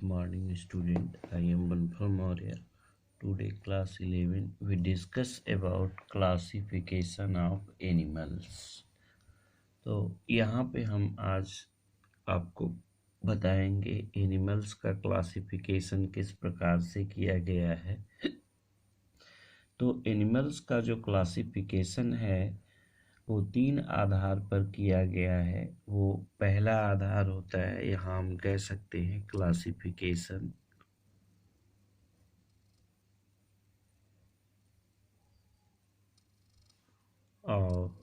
morning student. I am Banfal Maurya. Today class 11 we discuss about classification of animals. तो यहाँ पे हम आज आपको बताएंगे एनिमल्स का क्लासिफिकेशन किस प्रकार से किया गया है। तो एनिमल्स का जो क्लासिफिकेशन है वो 3 आधार पर किया गया है। वो पहला आधार होता है, यहाँ हम कह सकते हैं क्लासिफिकेशन ऑफ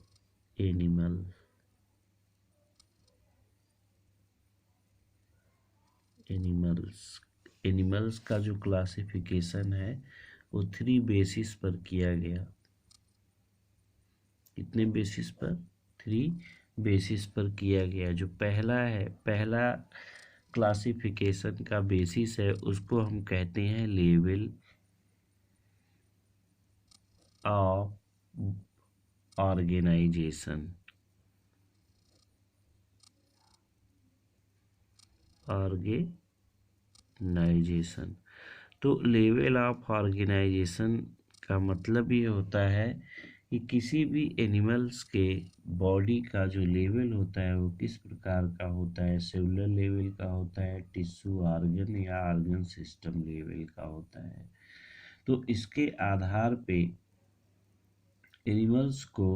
एनिमल्स का जो क्लासिफिकेशन है वो 3 बेसिस पर किया गया। कितने बेसिस पर? 3 बेसिस पर किया गया। जो पहला क्लासिफिकेशन का बेसिस है उसको हम कहते हैं लेवल ऑफ ऑर्गेनाइजेशन। तो लेवल ऑफ ऑर्गेनाइजेशन का मतलब ये होता है कि किसी भी एनिमल्स के बॉडी का जो लेवल होता है वो किस प्रकार का होता है। सेलुलर लेवल का होता है, टिश्यू ऑर्गन या ऑर्गन सिस्टम लेवल का होता है। तो इसके आधार पे एनिमल्स को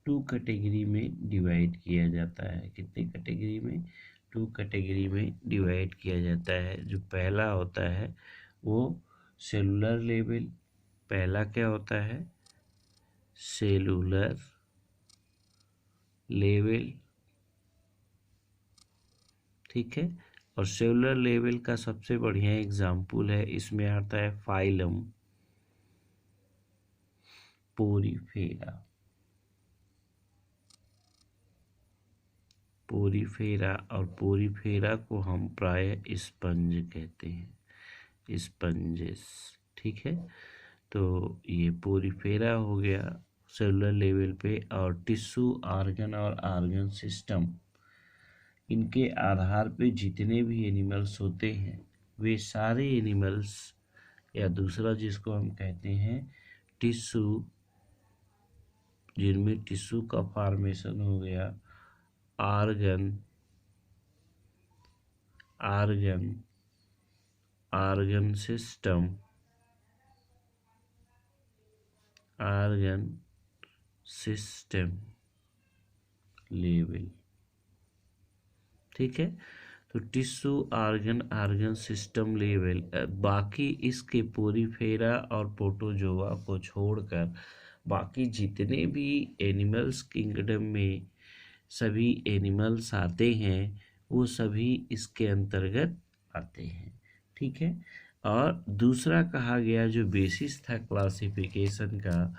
2 कैटेगरी में डिवाइड किया जाता है। कितनी कैटेगरी में? 2 कैटेगरी में डिवाइड किया जाता है। जो पहला होता है वो सेलुलर लेवल। पहला क्या होता है? सेलुलर लेवल, ठीक है। और सेलुलर लेवल का सबसे बढ़िया एग्जाम्पल है, इसमें आता है फाइलम पोरीफेरा और पोरीफेरा को हम प्राय स्पंज कहते हैं, स्पंजेस, ठीक है। तो ये पोरीफेरा हो गया सेलुलर लेवल पे। और टिश्यू ऑर्गन और ऑर्गन सिस्टम, इनके आधार पे जितने भी एनिमल्स होते हैं वे सारे एनिमल्स, या दूसरा जिसको हम कहते हैं टिश्यू, जिनमें टिश्यू का फॉर्मेशन हो गया, ऑर्गन सिस्टम लेवल, ठीक है। तो टिश्यू ऑर्गन सिस्टम लेवल। बाकी इसके पोरीफेरा और प्रोटोजोआ को छोड़कर बाकी जितने भी एनिमल्स किंगडम में सभी एनिमल्स आते हैं वो सभी इसके अंतर्गत आते हैं, ठीक है। और दूसरा कहा गया जो बेसिस था क्लासिफिकेशन का,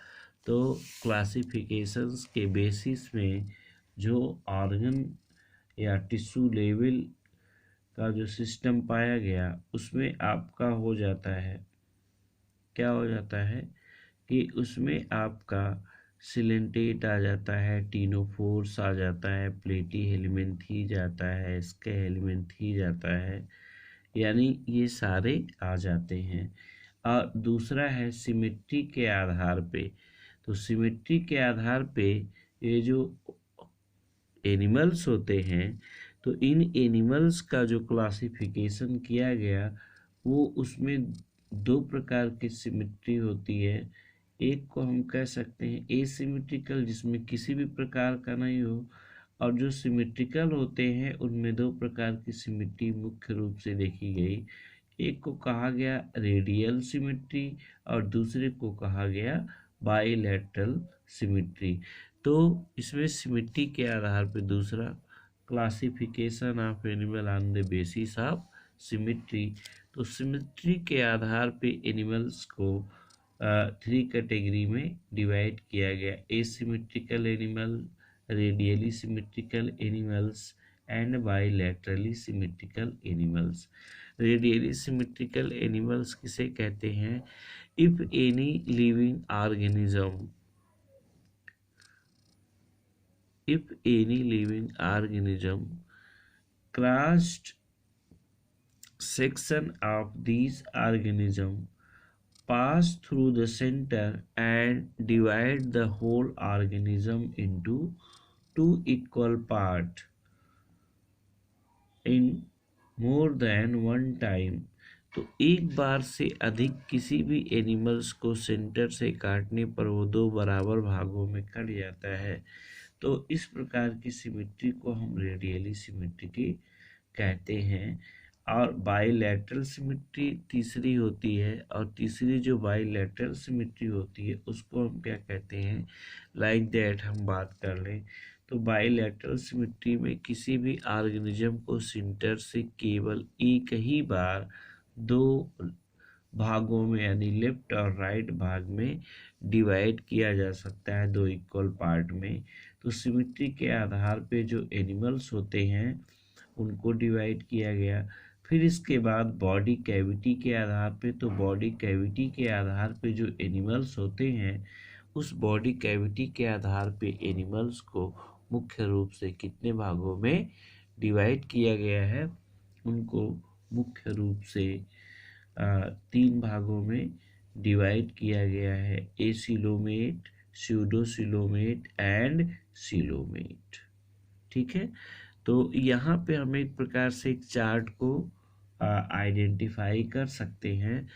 तो क्लासिफिकेशंस के बेसिस में जो ऑर्गन या टिश्यू लेवल का जो सिस्टम पाया गया उसमें आपका हो जाता है, क्या हो जाता है कि उसमें आपका सिलेंटेट आ जाता है, टीनोफोर्स आ जाता है, प्लेटी हेलमिन्थेज आता है, स्के हेलमिन्थेज आता है, यानी ये सारे आ जाते हैं। और दूसरा है सिमेट्री के आधार पे। तो सिमेट्री के आधार पे ये जो एनिमल्स होते हैं, तो इन एनिमल्स का जो क्लासिफिकेशन किया गया वो उसमें 2 प्रकार की सिमेट्री होती है। एक को हम कह सकते हैं एसिमेट्रिकल, जिसमें किसी भी प्रकार का नहीं हो, और जो सिमेट्रिकल होते हैं उनमें 2 प्रकार की सिमेट्री मुख्य रूप से देखी गई। एक को कहा गया रेडियल सिमेट्री और दूसरे को कहा गया बाइलैटरल सिमेट्री। तो इसमें सिमेट्री के आधार पर दूसरा classification of animal on the basis of symmetry. तो सिमेट्री के आधार पे एनिमल्स को 3 कैटेगरी में डिवाइड किया गया। Asymmetrical animal, radially symmetrical animals and bilaterally symmetrical animals. Radially symmetrical animals किसे कहते हैं? If any living organism crossed section of these organisms pass through the center and divide the whole organism into two equal parts in more than one time। तो एक बार से अधिक किसी भी animals को सेंटर से काटने पर वो दो बराबर भागों में कट जाता है। तो इस प्रकार की सिमेट्री को हम रेडियली सिमेट्री कहते हैं। और बाईलैटरल सिमेट्री तीसरी होती है, और तीसरी जो बाईलैटरल सिमेट्री होती है उसको हम क्या कहते हैं, लाइक दैट हम बात कर लें तो बाईलैटरल सिमेट्री में किसी भी ऑर्गेनिज्म को सेंटर से केवल एक ही बार दो भागों में यानी लेफ्ट और राइट भाग में डिवाइड किया जा सकता है, दो इक्वल पार्ट में। तो सिमेट्री के आधार पे जो एनिमल्स होते हैं उनको डिवाइड किया गया। फिर इसके बाद बॉडी कैविटी के आधार पे, तो बॉडी कैविटी के आधार पे जो एनिमल्स होते हैं उस बॉडी कैविटी के आधार पे एनिमल्स को मुख्य रूप से कितने भागों में डिवाइड किया गया है, उनको मुख्य रूप से 3 भागों में डिवाइड किया गया है, एसिलोमेट, स्यूडोसिलोमेट एंड सिलोमेट। ठीक है, तो यहाँ पे हम एक प्रकार से एक चार्ट को आइडेंटिफाई कर सकते हैं।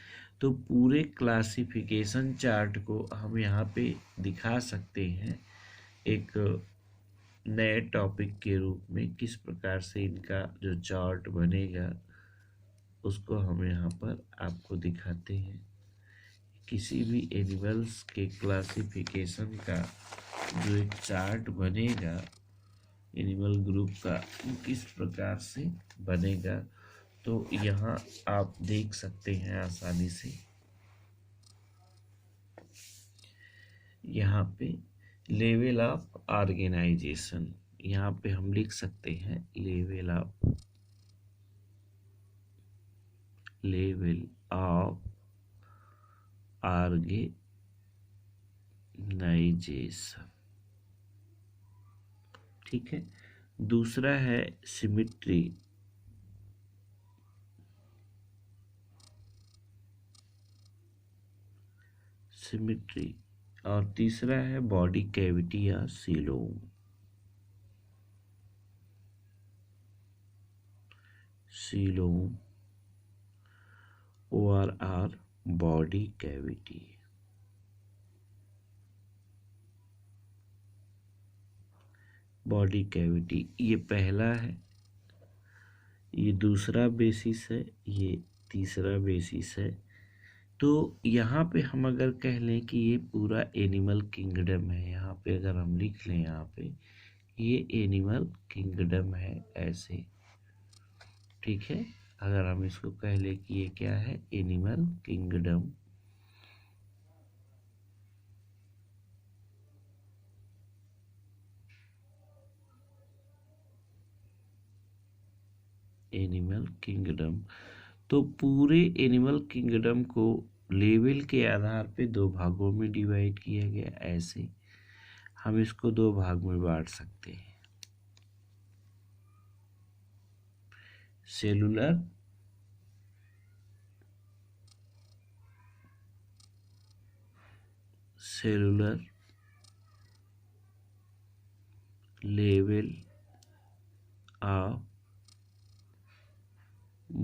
तो पूरे क्लासिफिकेशन चार्ट को हम यहाँ पे दिखा सकते हैं एक नए टॉपिक के रूप में। किस प्रकार से इनका जो चार्ट बनेगा उसको हम यहाँ पर आपको दिखाते हैं। किसी भी एनिमल्स के क्लासिफिकेशन का जो एक चार्ट बनेगा एनिमल ग्रुप का, वो किस प्रकार से बनेगा, तो यहाँ आप देख सकते हैं आसानी से। यहाँ पे लेवल ऑफ ऑर्गेनाइजेशन, यहाँ पे हम लिख सकते हैं लेवल ऑफ ऑर्गेनाइजेशन। ठीक है, दूसरा है सिमेट्री, और तीसरा है बॉडी कैविटी या coelom. ORR body cavity. Body cavity ये पहला है, ये दूसरा बेसिस है, ये तीसरा बेसिस है। तो यहाँ पे हम अगर कह लें कि ये पूरा एनिमल किंगडम है, यहाँ पे अगर हम लिख लें यहाँ पे ये एनिमल किंगडम है ऐसे। ठीक है, अगर हम इसको कह लें कि ये क्या है, एनिमल किंगडम। एनिमल किंगडम, तो पूरे एनिमल किंगडम को लेवल के आधार पे दो भागों में डिवाइड किया गया। ऐसे हम इसको दो भाग में बांट सकते हैं, cellular level of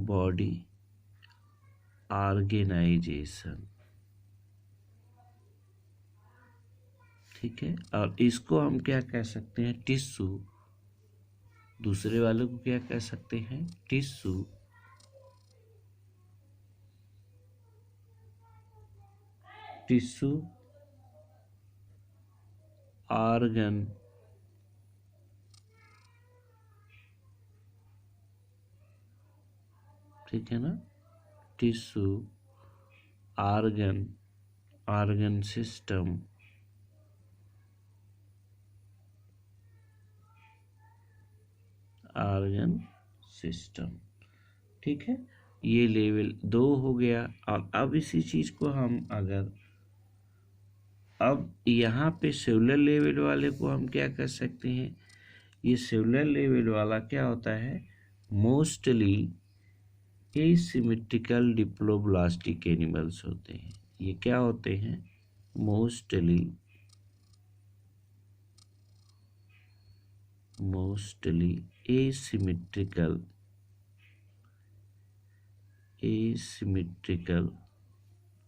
body organisation. ठीक है, और इसको हम क्या कह सकते हैं, टिश्यू। दूसरे वाले को क्या कह सकते हैं, टिश्यू। ऑर्गन ठीक है ना, टिश्यू, ऑर्गन सिस्टम, ठीक है, ये लेवल 2 हो गया। और अब इसी चीज को हम अगर अब यहाँ पे सेलुलर लेवल वाले को हम क्या कर सकते हैं, ये सेलुलर लेवल वाला क्या होता है, मोस्टली एसिमेट्रिकल डिप्लोब्लास्टिक एनिमल्स होते हैं। ये क्या होते हैं? मोस्टली एसिमेट्रिकल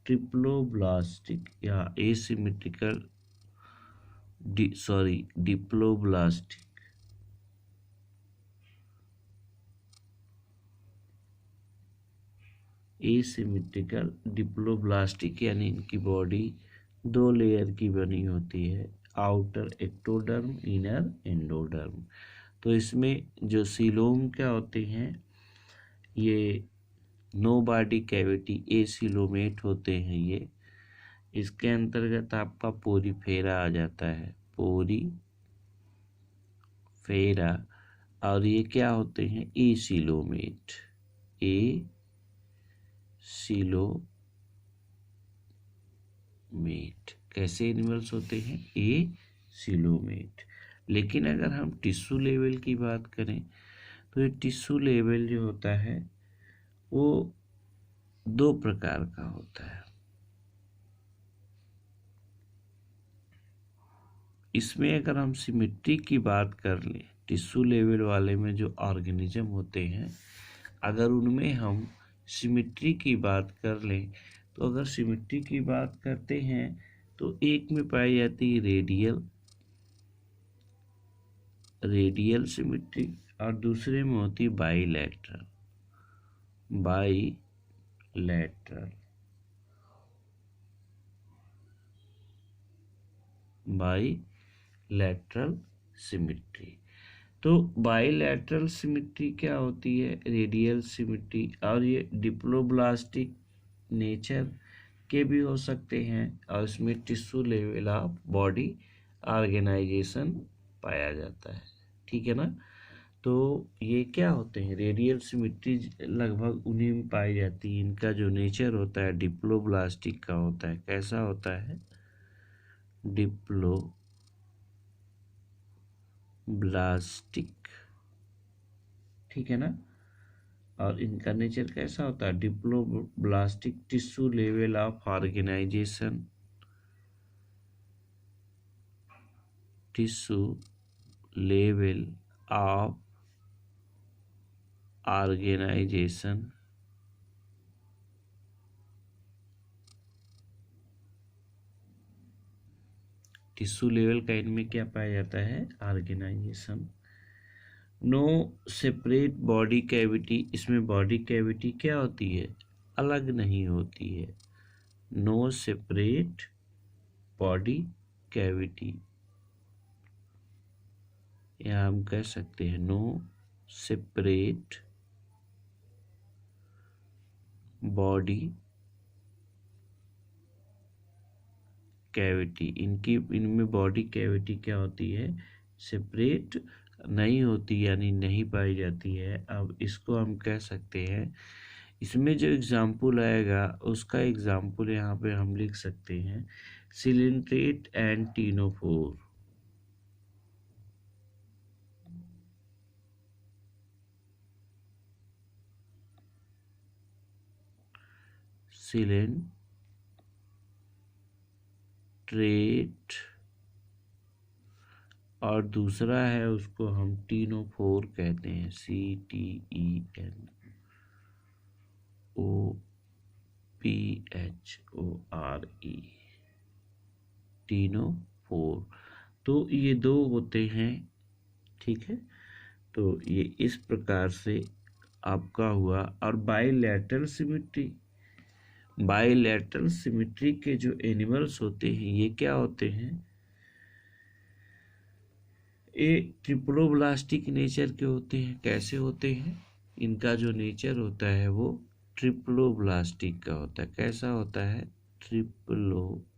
ट्रिप्लोब्लास्टिक या एसिमेट्रिकल डिप्लोब्लास्टिक एसिमेट्रिकल डिप्लोब्लास्टिक यानी इनकी बॉडी 2 लेयर की बनी होती है, आउटर एक्टोडर्म, इनर एंडोडर्म। तो इसमें जो सीलोम क्या होते हैं, ये नो बॉडी कैविटी एसिलोमेट होते हैं। ये इसके अंतर्गत आपका पोरीफेरा आ जाता है, पोरीफेरा। और ये क्या होते हैं? Acoelomate, acoelomate. कैसे एनिमल्स होते हैं? एसिलोमेट। लेकिन अगर हम टिश्यू लेवल की बात करें तो ये टिश्यू लेवल जो होता है वो 2 प्रकार का होता है। इसमें अगर हम सिमेट्री की बात कर लें, टिश्यू लेवल वाले में जो ऑर्गेनिज्म होते हैं, अगर उनमें हम सिमेट्री की बात कर लें तो अगर सिमेट्री की बात करते हैं तो एक में पाई जाती है रेडियल सिमेट्री और दूसरे में होती है बाईलैटरल सिमेट्री। तो बाईलैटरल सिमेट्री क्या होती है? Radial symmetry. और ये डिप्लोब्लास्टिक नेचर के भी हो सकते हैं और इसमें tissue level of body organisation पाया जाता है। ठीक है ना? तो ये क्या होते हैं? रेडियल सिमेट्री लगभग उन्हीं में पाई जाती है। इनका जो नेचर होता है डिप्लोब्लास्टिक का होता है। कैसा होता है? डिप्लोब्लास्टिक। ठीक है ना? और इनका नेचर कैसा होता है? Diploblastic tissue level of organisation, tissue level of organisation tissue level का इनमें क्या पाया जाता है? Organisation. No separate body cavity, इसमें बॉडी कैविटी क्या होती है? अलग नहीं होती है। नो सेपरेट बॉडी कैविटी, या हम कह सकते हैं नो सेपरेट बॉडी कैविटी। इनमें बॉडी कैविटी क्या होती है? सेपरेट नहीं होती, यानी नहीं पाई जाती है। अब इसको हम कह सकते हैं, इसमें जो एग्जाम्पल आएगा उसका एग्जाम्पल यहाँ पे हम लिख सकते हैं सिलिंट्रेट एंड टीनोफोर। सिलिंट्रेट और दूसरा है उसको हम टीनोफोर कहते हैं, CTENOPHORE, टीनोफोर। तो ये 2 होते हैं। ठीक है? तो ये इस प्रकार से आपका हुआ। और बाईलैटरल सिमेट्री के जो एनिमल्स होते हैं ये क्या होते हैं? ये ट्रिप्लोब्लास्टिक नेचर के होते हैं। कैसे होते हैं? इनका जो नेचर होता है वो ट्रिप्लोब्लास्टिक का होता है। कैसा होता है? ट्रिप्लोब्लास्टिक।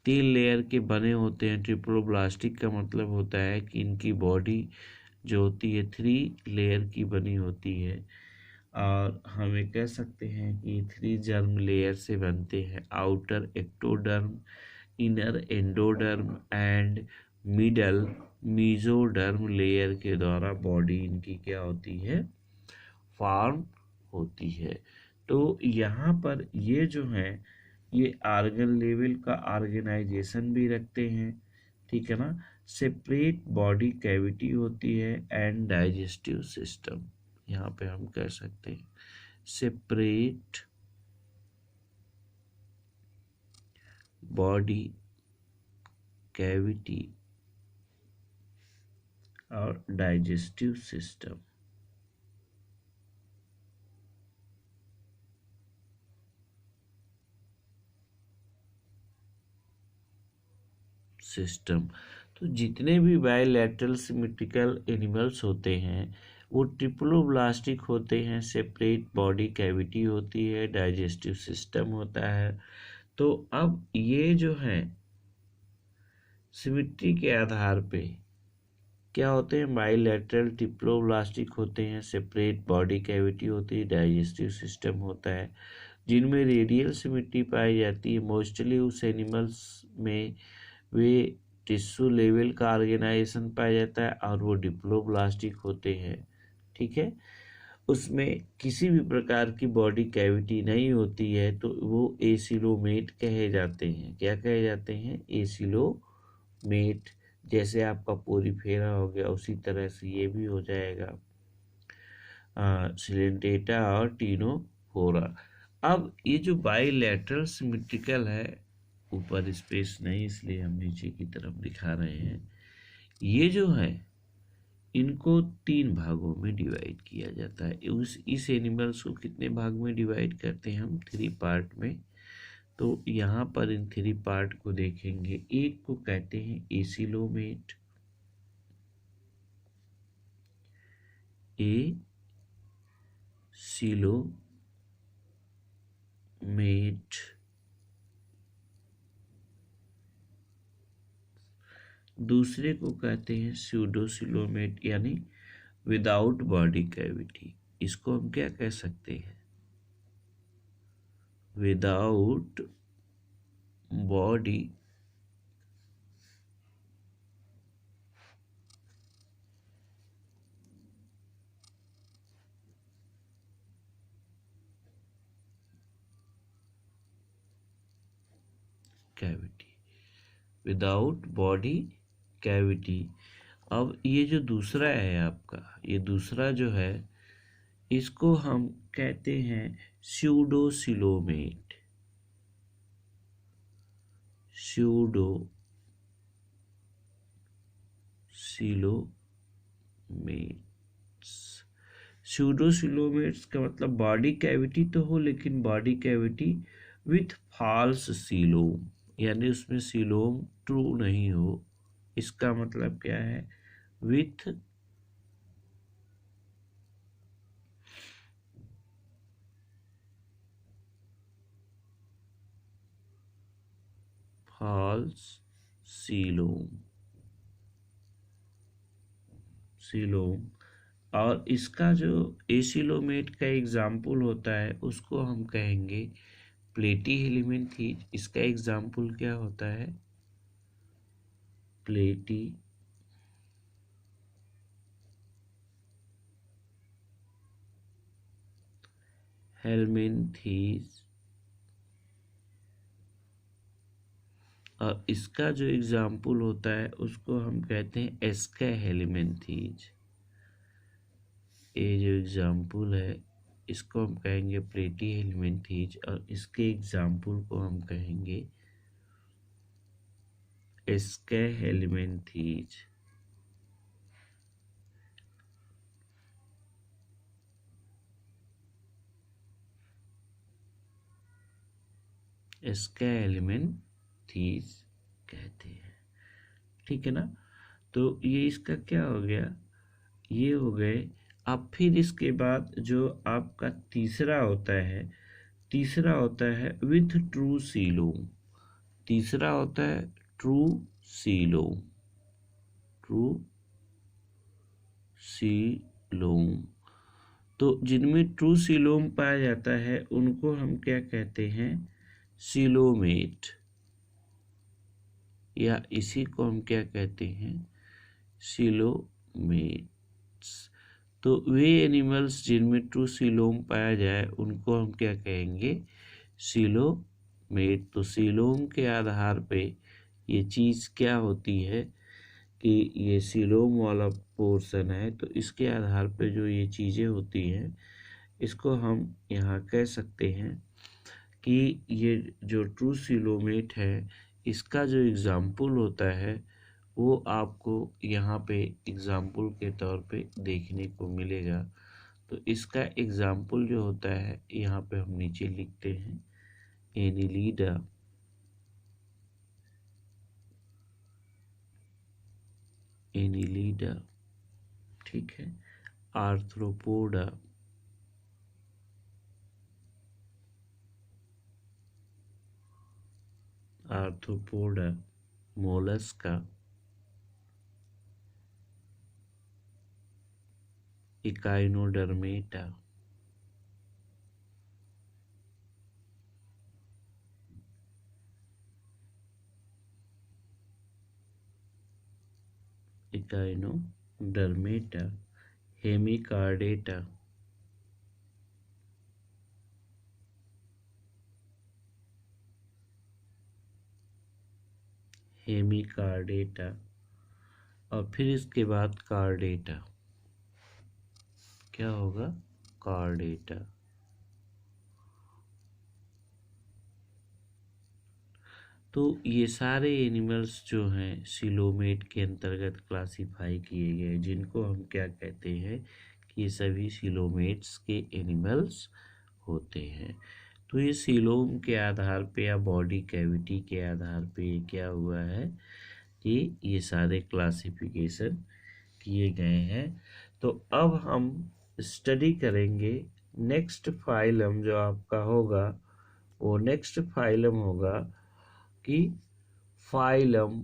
3 लेयर के बने होते हैं। ट्रिप्लोब्लास्टिक का मतलब होता है कि इनकी बॉडी जो होती है 3 लेयर की बनी होती है। और हमें कह सकते हैं कि 3 जर्म लेयर से बनते हैं, outer ectoderm, inner endoderm and middle mesoderm layer के द्वारा बॉडी इनकी क्या होती है, फॉर्म होती है। तो यहाँ पर ये जो है ये आर्गन लेवल का ऑर्गेनाइजेशन भी रखते हैं, ठीक है ना। सेपरेट बॉडी कैविटी होती है एंड डाइजेस्टिव सिस्टम, यहाँ पे हम कह सकते हैं सेपरेट बॉडी कैविटी और डाइजेस्टिव सिस्टम। तो जितने भी बायलैटरल सिमेट्रिकल एनिमल्स होते हैं वो ट्रिप्लोब्लास्टिक होते हैं, सेपरेट बॉडी कैविटी होती है, डाइजेस्टिव सिस्टम होता है। तो अब ये जो है सिमेट्री के आधार पे क्या होते हैं, बायलैटरल ट्रिप्लोब्लास्टिक होते हैं, सेपरेट बॉडी कैविटी होती है, डाइजेस्टिव सिस्टम होता है, जिनमें रेडियल सिमेट्री पाई जाती है। मोस्टली उस एनिमल्स में वे टिश्यू लेवल का ऑर्गेनाइजेशन पाया जाता है और वो डिप्लोब्लास्टिक होते हैं, ठीक है। उसमें किसी भी प्रकार की बॉडी कैविटी नहीं होती है, तो वो एसिलोमेट कहे जाते हैं। क्या कहे जाते हैं, एसिलोमेट। जैसे आपका पोरीफेरा हो गया उसी तरह से ये भी हो जाएगा सिलेंटेटा और टीनोफोरा। अब ये जो बाइलैटरल सिमेट्रिकल है, ऊपर स्पेस नहीं इसलिए हम नीचे की तरफ दिखा रहे हैं, ये जो है इनको 3 भागों में डिवाइड किया जाता है। इस एनिमल्स को कितने भाग में डिवाइड करते हैं हम, 3 पार्ट में। तो यहाँ पर इन 3 पार्ट को देखेंगे। एक को कहते हैं एसिलोमेट, एसिलोमेट। दूसरे को कहते हैं स्यूडोसिलोमेट, यानी विदाउट बॉडी कैविटी। इसको हम क्या कह सकते हैं, without body cavity, without body cavity. अब ये जो दूसरा है आपका, ये दूसरा जो है इसको हम कहते हैं स्यूडोसिलोमेट, स्यूडोसिलोमेट्स का मतलब बॉडी कैविटी तो हो, लेकिन body cavity with false coelom, यानी उसमें सीलोम ट्रू नहीं हो। इसका मतलब क्या है, विथ फॉल्स सीलोम। और इसका जो एसिलोमेट का एग्जाम्पल होता है उसको हम कहेंगे प्लेटी हेलिमेंथीज। इसका एग्जाम्पल क्या होता है, प्लेटी हेलमिन्थीज। और इसका जो एग्जाम्पल होता है उसको हम कहते हैं एस्का हेलिमेंथीज। ये जो एग्जाम्पल है इसको हम कहेंगे प्लेटी हेलिमेंथीज, और इसके एग्जाम्पल को हम कहेंगे एस्का हेलिमेंथीज। एस्का हेलिमेंथीज कहते हैं, ठीक है ना। तो ये इसका क्या हो गया, ये हो गए। अब फिर इसके बाद जो आपका तीसरा होता है विथ ट्रू सीलोम। तीसरा होता है ट्रू सीलोम, तो जिनमें ट्रू सीलोम पाया जाता है उनको हम क्या कहते हैं, सीलोमेट, या इसी को हम क्या कहते हैं, सीलोमेट्स। तो वे एनिमल्स जिनमें ट्रू सीलोम पाया जाए उनको हम क्या कहेंगे? सीलोमेट। तो सीलोम के आधार पे ये चीज़ क्या होती है कि ये सीलोम वाला पोर्शन है, तो इसके आधार पे जो ये चीज़ें होती हैं इसको हम यहाँ कह सकते हैं कि ये जो ट्रू सीलोमेट है इसका जो एग्ज़ाम्पल होता है वो आपको यहाँ पे एग्ज़ाम्पल के तौर पे देखने को मिलेगा। तो इसका एग्ज़ाम्पल जो होता है यहाँ पे हम नीचे लिखते हैं, एनिलीडा, एनिलीडा, ठीक है, arthropoda, arthropoda, Mollusca, Echinodermata, Echinodermata, Hemichordata, Hemichordata, और फिर इसके बाद कार्डेटा, क्या होगा? कार्डेटा। तो ये सारे एनिमल्स जो हैं सीलोमेट के अंतर्गत क्लासिफाई किए गए, जिनको हम क्या कहते हैं कि ये सभी सीलोमेट्स के एनिमल्स होते हैं। तो ये सीलोम के आधार पे या बॉडी कैविटी के आधार पे ये क्या हुआ है कि ये सारे क्लासिफिकेशन किए गए हैं। तो अब हम स्टडी करेंगे नेक्स्ट फाइलम जो आपका होगा, वो नेक्स्ट फाइलम होगा कि फाइलम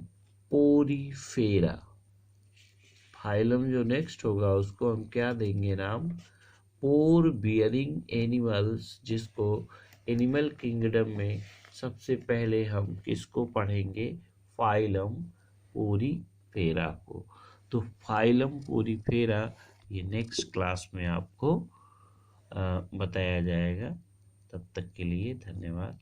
पोरीफेरा। फाइलम जो नेक्स्ट होगा उसको हम क्या देंगे नाम? पोर बियरिंग एनिमल्स, जिसको एनिमल किंगडम में सबसे पहले हम किसको पढ़ेंगे? फाइलम पोरीफेरा को। तो फाइलम पोरीफेरा ये नेक्स्ट क्लास में आपको बताया जाएगा। तब तक के लिए धन्यवाद।